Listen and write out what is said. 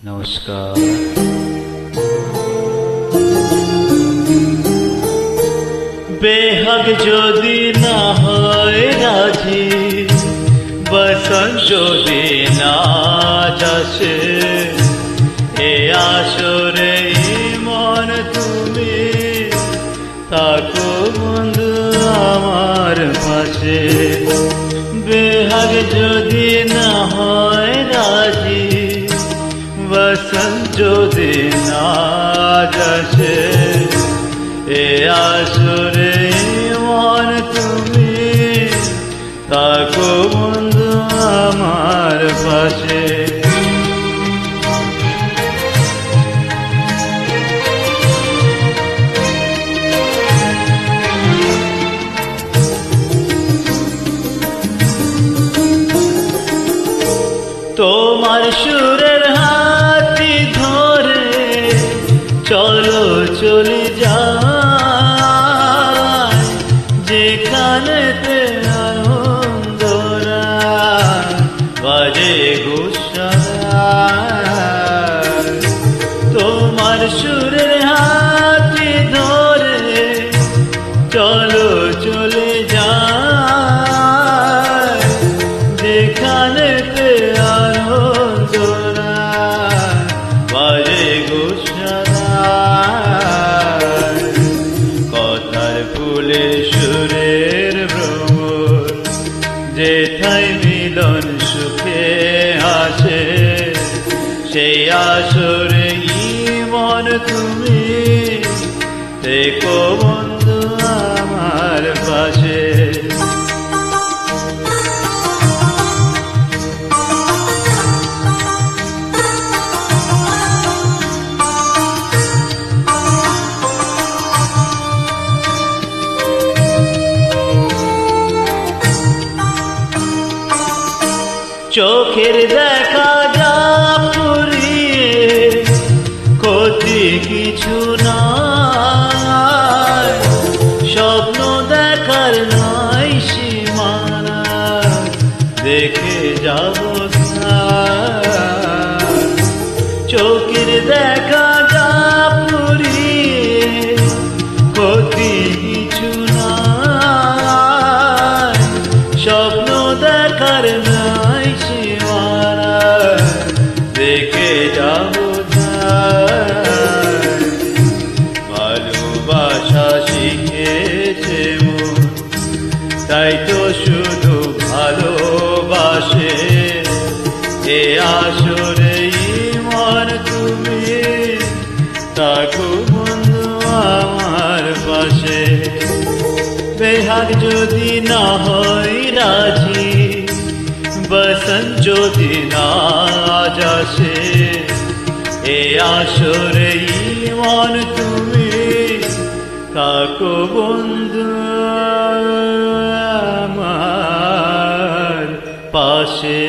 নমস্কার। বেহাগ যদি না হয় রাজি, বসন্ত যদি না যাসে, এ আসরে মন তুমি থাকো বন্ধু আমার পাশে। বেহাগ যদি না হয় রাজি, বসন্ত যদি না যাসে, এ আসরে মন তুমি থাকো বন্ধু আমার পাশে। তোমার সুরের হাতটি ধরে চলো চলে যাই, যেখানেতে আনন্দরা বাজে ঘোষায়। তোমার সুরের হাতটি ধরে চলো চলে যাই, যেখানেতে আনন্দরা বাজে ঘোষায়। কথার ফুলে সুরের ভ্রমর, যেথায় মিলন সুখে আসে, সেই আসরে মন তুমি থেকো বন্ধু আমার পাশে। চোখের দেখা যা পুরিয়ে ক্ষতি কিছু নাই, স্বপ্ন দেখার নাই সীমানা, দেখে যাব চোখের দেখা যা পুরিয়ে ক্ষতি কিছু নাই, স্বপ্ন দেখার নাই সীমানা, দেখে যাব ভালোবাসা শিখেছে মন, তাই তো শুধু ভালোবাসে। এ আসরে মন তুমি থাকো বন্ধু আমার পাশে। বেহাগ যদি না হয় রাজি, বসন্ত যদি না যাসে, এ আসরে মন তুমি থাকো বন্ধু আমার পাশে।